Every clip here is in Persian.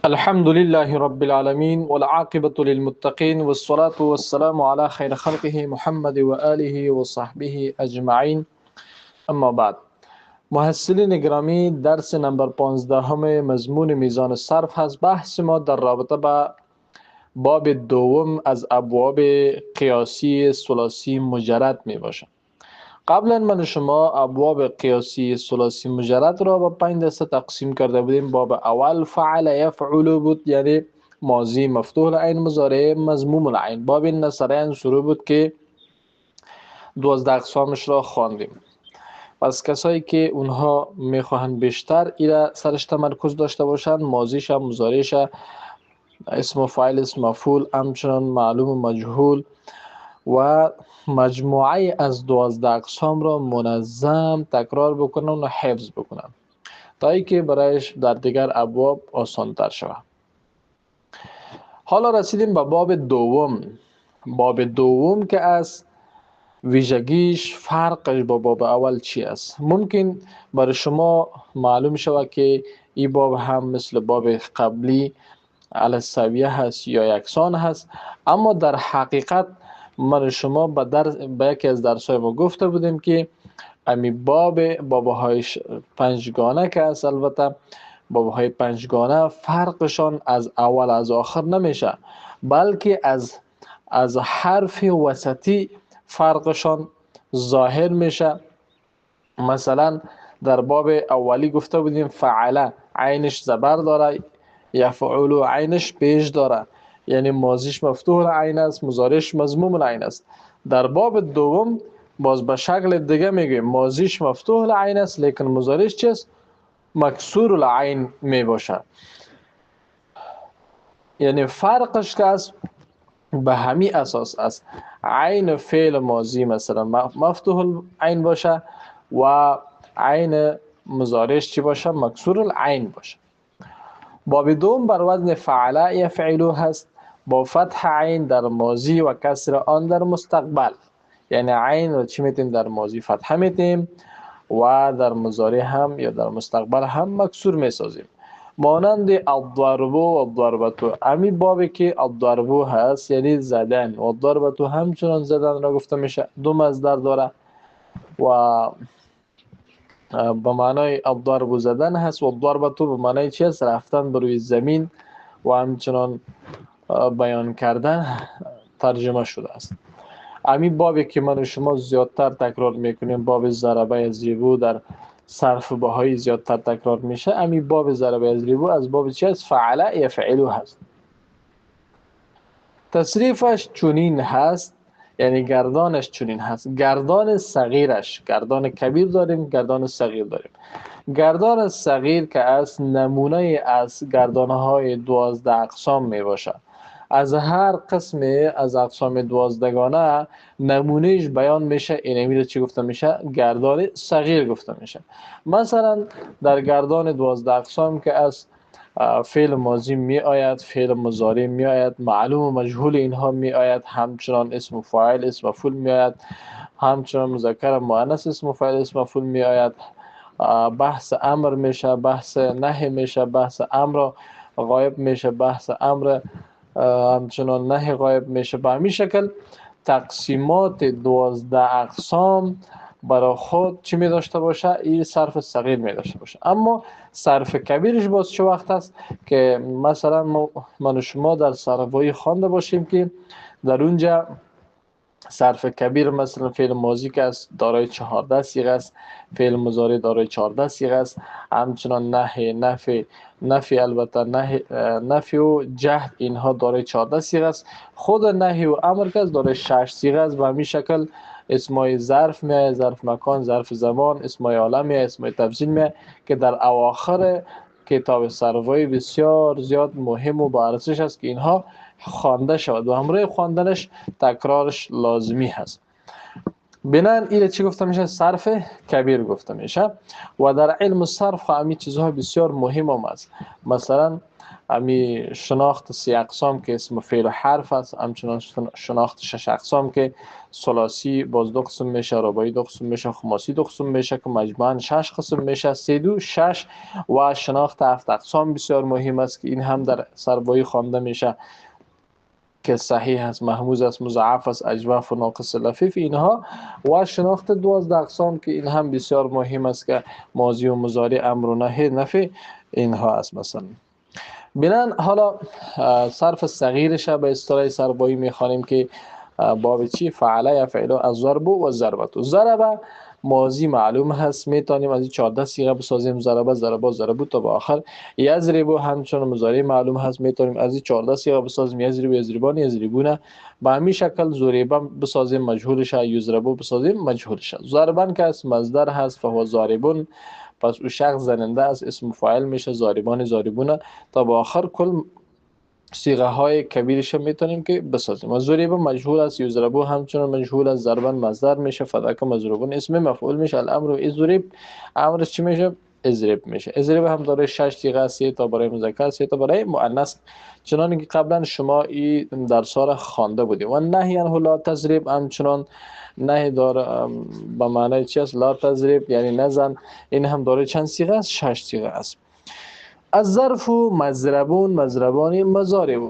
الحمد لله رب العالمين والعاقبة للمتقين والصلاة والسلام على خير خلقه محمد وآله وصحبه أجمعين. اما بعد، محصلین گرامی، درس نمبر 15 همه مضمون میزان صرف هست. بحث ما در رابطه با باب دوم از ابواب قیاسی ثلاثی مجرد می باشد. قبلا من شما ابواب قیاسی ثلاثی مجرد را با 5 دسته تقسیم کرده بودیم. باب اول فعل یفعل بود، یعنی ماضی مفتوح العین مضارع مضموم العین. باب نصرین شروع بود که 12 اقسامش را خواندیم. پس کسایی که اونها میخواهند بیشتر ایره سرش تمرکز داشته باشند، ماضیش مضارعش اسم و فاعل اسم مفعول همچنان معلوم و مجهول و مجموعه از 12 اقسام را منظم تکرار بکنن و حفظ بکنن تا اینکه برایش در دیگر ابواب آسان تر شود. حالا رسیدیم به باب دوم. باب دوم که از ویژگیش فرقش با باب اول چی است؟ ممکن برای شما معلوم شود که این باب هم مثل باب قبلی علی السویه هست یا یکسان هست، اما در حقیقت من شما به یکی از درس‌های ما گفته بودیم که امی بابهای پنجگانه که است، البته بابهای پنجگانه فرقشان از اول از آخر نمیشه، بلکه از حرف وسطی فرقشان ظاهر میشه. مثلا در باب اولی گفته بودیم فعله عینش زبر داره، یفعل عینش پیش داره، یعنی ماضیش مفتوح العین است، مضارعش مضموم العین است. در باب دوم باز به شکل دیگه میگیم ماضیش مفتوح العین است لیکن مضارعش چیست؟ مکسور العین می باشد. یعنی فرقش که است به همین اساس است. عین فعل ماضی مثلا مفتوح العین باشه و عین مضارعش چی باشه؟ مکسور العین باشه. باب دوم بر وزن فعل یفعل هست، با فتح عین در ماضی و کسر آن در مستقبل. یعنی عین رو چی میتیم؟ در ماضی فتحه میتیم و در مضارع هم یا در مستقبل هم مکسور میسازیم. مانند الضرب و الضربتو. امی بابی که الضرب هست یعنی زدن و الضربتو همچنان زدن را گفته میشه. دو مصدر داره و به معنای الضرب زدن هست و الضربتو به معنای چی است؟ رفتن بر روی زمین و همچنان بیان کردن ترجمه شده است. امی بابی که من و شما زیادتر تکرار میکنیم باب ضربه یضربو در صرف بهایی زیادتر تکرار میشه. امی باب ضربه یضربو از باب چی است؟ فعل یفعل هست. تصریفش چنین هست، یعنی گردانش چنین هست. گردان صغیرش، گردان کبیر داریم، گردان صغیر داریم. گردان صغیر که از نمونه از گردانهای 12 اقسام می باشد. از هر قسم از اقسام 12 گانه نمونهش بیان میشه. این را چی گفته میشه؟ گردان صغیر گفته میشه. مثلا در گردان 12 اقسام که از فعل ماضی می آید، فعل مضارع می آید، معلوم و مجهول اینها می آید، همچنان اسم و فاعل اسم مفعول می آید، همچنان مذکر و مؤنث اسم و فاعل اسم مفعول می آید. بحث امر میشه، بحث نهی میشه، بحث امر غایب میشه، بحث امر همچنان نهی غایب میشه. به همین شکل تقسیمات 12 اقسام برای خود چی می داشته باشه؟ این صرف صغیر می داشته باشه. اما صرف کبیرش باز چه وقت است که مثلا من و شما در صرف‌های خوانده باشیم که در اونجا صرف کبیر مثلا فعل ماضی که است دارای 14 صیغه است، فعل مضارع دارای 14 صیغه است، همچنان نفی البته نفی و جهد اینها دارای 14 صیغه است. خود نهی و امر که است دارای 6 صیغه است. به همین شکل اسمای ظرف میاد، ظرف مکان، ظرف زمان، اسمای عالم میاد، اسمای تفضیل میاد که در اواخر کتاب صرف‌های بسیار زیاد مهم و با ارزش است که اینها خوانده شود و همراه خواندنش تکرارش لازمی هست. بنان این چی گفته میشه؟ صرف کبیر گفته میشه. و در علم صرف همین چیزها بسیار مهم هم است. مثلا امی شناخت 3 اقسام که اسم فعل و حرف است، همچنان شناخت 6 اقسام که ثلاثی باز 2 قسم میشه، رباعی 2 قسم میشه، خماسی 2 قسم میشه که مجموعاً 6 قسم میشه، 3 2 6. و شناخت 7 اقسام بسیار مهم است که این هم در سربایی خوانده میشه که صحیح است، محموز است، مضاعف است، اجوف و ناقص لفیف اینها. و شناخت 12 اقسام که این هم بسیار مهم است که ماضی و مضارع، امر و نهی، نفی اینها است. مثلا بنان حالا صرف صغیرش به اصطلاح سربایی میخوانیم که باب چی؟ فعل یفعل الضرب و ضربت. ضرب ماضی معلوم هست، میتونیم از این 14 صیغه بسازیم، ضربه ضربا ضربو تا به آخر. یضرب همچنان مضارع معلوم هست، میتونیم از این 14 صیغه بسازیم، یضرب یضربان یضربون. به همین شکل ضربه بسازیم مجهولش، یضربو بسازیم مجهولش. ضربن که اسم مصدر هست، فهو ضاربون، پس او شخص زننده است، اسم فاعل میشه، ضاربان ضاربون تا به آخر کل صیغه های کبیرش میتونیم که بسازیم. و ضریب مجهول است، یضربو همچنان مجهول است، ضربن مصدر میشه، فداک مضروبون اسم مفعول میشه، الامر اضرب امرش چی میشه؟ اضرب میشه. اضرب هم داره 6 صیغه، 3 تا برای مذکر، 3 تا برای مؤنث، چنانه که قبلا شما این درس ها را خوانده بودیم. و نهی عنه لا تضرب همچنان نهی داره به معنی چی است؟ لا تضرب یعنی نزن. این هم داره چند صیغه است؟ 6 صیغه است. از ظرف و مضربون مضربانی مضارب،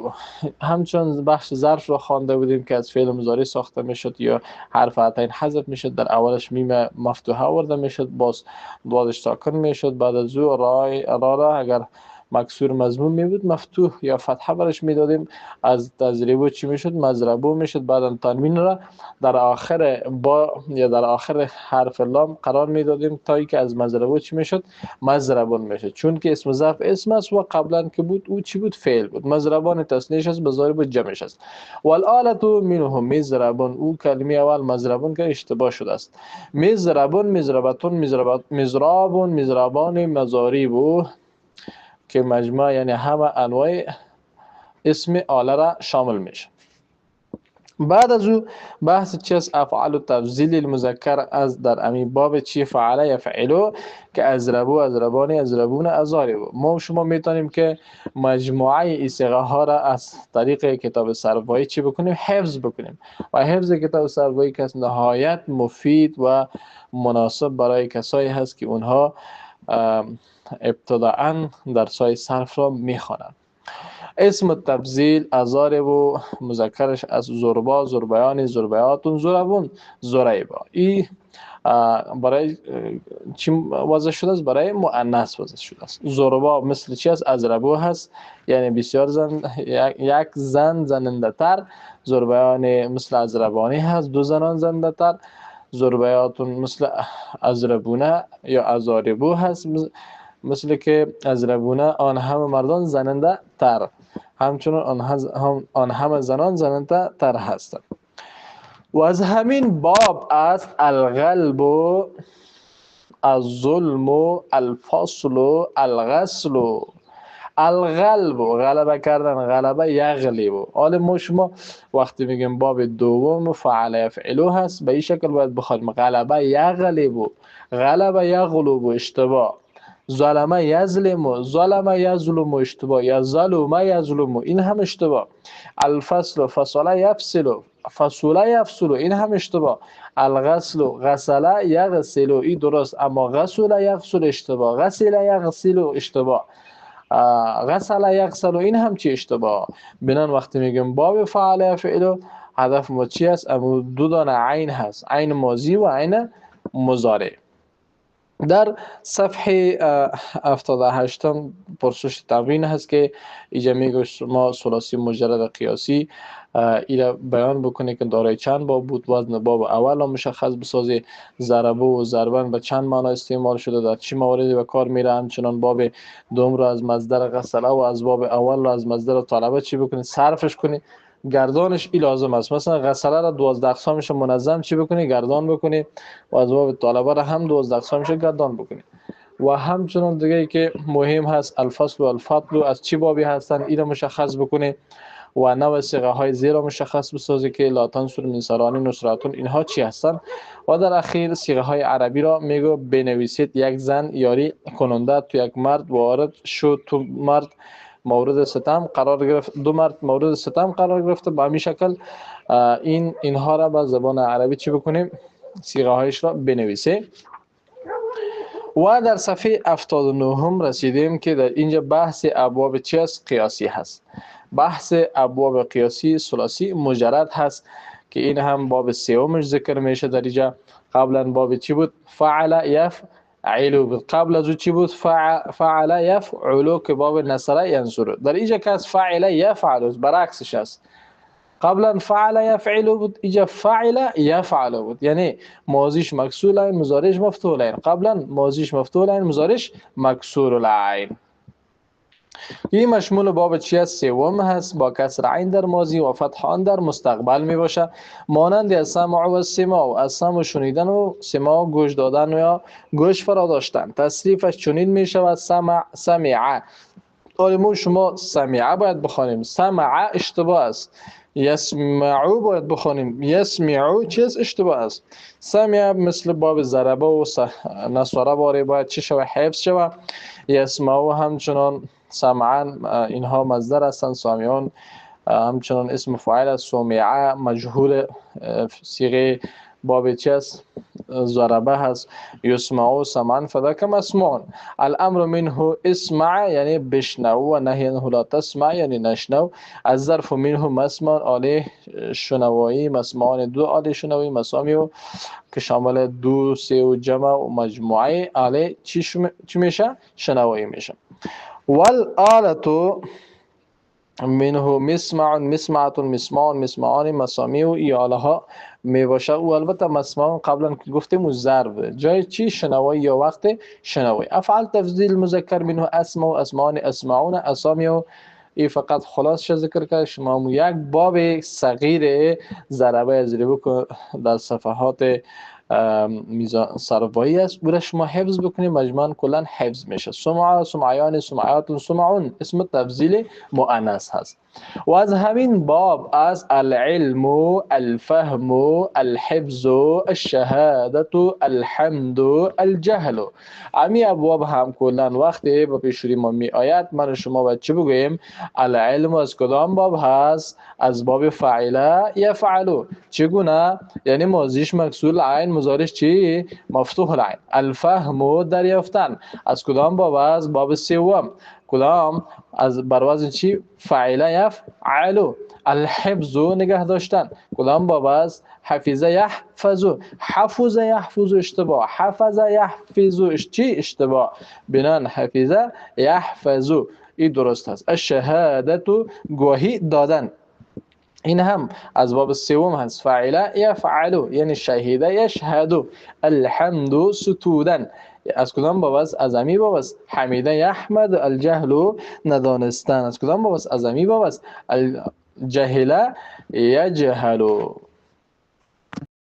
همچون بخش ظرف را خوانده بودیم که از فعل مضارع ساخته میشد یا حرف عطین حذف میشد، در اولش میم مفتوحه آورده میشد، باز دوازش ساکن میشد، بعد از او را اگر مکسور مضموم می بود مفتوح یا فتحه برش میدادیم، از تضریبو چی میشد؟ مضربو میشد. بعد تنوین را در آخر با یا در آخر حرف لام قرار میدادیم تا اینکه از مضربو چی میشد؟ مضربون میشه، چون که اسم ظرف اسم است و قبلا که بود او چی بود؟ فعل بود. مضربان تثنیه‌اش است، بضارب جمعش است. والآلة منهم مضربون، او کلمه اول مضربون که اشتباه شده است. مضربون مضربتون مضرابون مضربان مضاریب که مجموع یعنی همه انواع اسم آله را شامل میشه. بعد از او بحث چی است؟ افعال و تفضیل المذکر از در امین باب چی؟ فعل یفعلو که ازربو ازربانی ازربون ازاربو. ما شما میتونیم که مجموعه این صیغه ها را از طریق کتاب سربایی چی بکنیم؟ حفظ بکنیم. و حفظ کتاب سربایی که نهایت مفید و مناسب برای کسایی هست که اونها ابتداءً درسای صرف را میخوانند. اسم تبذیل ازارب و مذکرش از زربا زربیان زربیاتون زربون زریبا. این برای چی وضع شده است؟ برای مؤنث وضع شده است. زربا مثل چی است؟ ازربو هست، یعنی بسیار زن، یک زن زننده تر. زربیان مثل ازربانی هست، 2 زنان زننده تر. زربیاتون مثل ازربونه یا ازاربو هست، مثل که ازربونه آن همه مردان زننده تر، همچنان آن همه زنان زننده تر هستند. و از همین باب است القلب، الظلم، الفصل، الغسل. القلب غلبه کردن، غلبه یغلب. حالا ما شما وقتی میگیم باب دوم فعل یفعلو هست، به این شکل باید بخونیم غلبه یغلب، غلبه یغلب اشتباه، ظلمه یظلم، ظلمه یظلم اشتباه، یا ظلمه یظلم این هم اشتباه. الفصل فصل یفصل، فصل یفصل این هم اشتباه. الغسل غسل یغسل این درست، اما غسل یغسل اشتباه، غسل یغسل اشتباه، غسل یغسل این هم چی اشتباه. بنان وقتی میگم باب فعل یفعل هدف ما چی است؟ اما 2 دانه عین هست، عین ماضی و عین مضارع. در صفحه 78 پرسش تمرین هست که اینجا میگه شما ثلاثی مجرد قیاسی اینا بیان بکنه که دارای چند باب بود، وزن باب اول مشخص بسازی، ضربه و ضربن به چند معنا استعمال شده، در چه مواردی به کار میره. همچنان باب دوم رو از مصدر غسله و از باب اول رو از مصدر طلبه چی بکنی؟ صرفش کنی. گردانش ای لازم است، مثلا غسله را 12 اقسامش منظم چی بکنی؟ گردان بکنی. و از باب طلبه را هم 12 اقسامش گردان بکنی. و همچنان دیگه ای که مهم هست الفصل و الفضل از چی بابی هستن اینا مشخص بکنی. و نوع صیغه های زیر مشخص بسازی که لا تنصر من سرانی نصرتون اینها چی هستن. و در اخیر صیغه های عربی را میگو بنویسید یک زن یاری کننده تو یک مرد وارد شد تو مرد مورد ستم قرار گرفت، دو مرد مورد ستم قرار گرفته. به همین شکل اینها را به زبان عربی چی بکنیم؟ صیغه هایش را بنویسیم. و در صفحه 79 هم رسیدیم که در اینجا بحث ابواب چی است؟ قیاسی هست. بحث ابواب قیاسی ثلاثی مجرد هست که این هم باب سومش ذکر میشه در اینجا. قبلا باب چی بود؟ فعل یفعل بود. قبل از او چی بود؟ فعل یفعل که باب نصر ینصر. در اینجا که از فعل یفعل برعکسش است. قبلا فعل یفعل بود، اینجا فعل یفعل بود، یعنی ماضیش مکسور العین مضارعش مفتوح العین. قبلا ماضیش مفتوح العین مضارعش مکسور العین. این مشمول باب چی است؟ سوم هست، با کسر عین در ماضی و فتح آن در مستقبل می باشه، مانند از سمع و سماع، از سمع شنیدن و سماع گوش دادن و یا گوش فرا داشتن. تصریفش چنین می شود سمع. ما شما سمع باید بخوانیم، سمع اشتباه است. یسمعو باید بخوانیم، یسمعو چیز اشتباه است. سمع مثل باب ضربه و نصره باره باید چی شود؟ حفظ شود. یسمعو همچنان سمعان اینها مصدر هستند. سامعون همچنان اسم فاعل است. سمع مجهول صیغه باب چی است؟ ضربه هست. یسمعو سمعا فذاک مسموع. الامر منه اسمع یعنی بشنو و نهی عنه لا تسمع یعنی نشنو. از ظرف منه مسمع آله شنوایی، مسمعان دو آله شنوایی، مسامیع که شامل دو، سه و جمع و مجموعه آله چی میشه؟ شنوایی میشه. والآلة منه مسمع، مسمعة، مسمعان، مسمعان، مسامیع و ای آله ها می باشه. و البته مسمع قبلا که گفتیم ضرب جای چی؟ شنوایی یا وقت شنوایی. افعال تفضیل مذکر منه اسمع و اسمان، اسمعون، اسامیع. ای فقط خلاصش ذکر کرد. شما یک باب صغیر ضربه از ریبو در صفحات میزان صرفایی است، او را شما حفظ بکنید، مجموعاً کلا حفظ میشه. سمع، سمعیان، سمعیات، سمعون اسم تفضیل مؤنث هست. و از همین باب از العلم، الفهم، الحفظ، الشهادت، الحمد، الجهل، امی ابواب هم کلا وقتی با پیشوری ما می آید من شما باید چی بگوییم؟ العلم از کدام باب هست؟ از باب فعل یفعل. چگونه؟ یعنی ماضیش مکسور العین مضارعش چی؟ مفتوح العین. الفهم دریافتن از کدام باب است؟ باب سوم. کدام؟ از بر وزن چی؟ فعل یفعل. الحفظ نگه داشتن کدام باب است؟ حفظ یحفظ. حفظ یحفظ اشتباه، حفظ یحفظ چی اشتباه؟ بنان حفظ یحفظ این درست است. الشهادت گواهی دادن این هم از باب سوم هست. فعل یفعل یعنی شهید یشهد. الحمد ستودن از کدام باب است؟ از امی باب است. حمید یحمد. الجهل ندانستن از کدام باب است؟ از امی باب است. الجهل یجهل.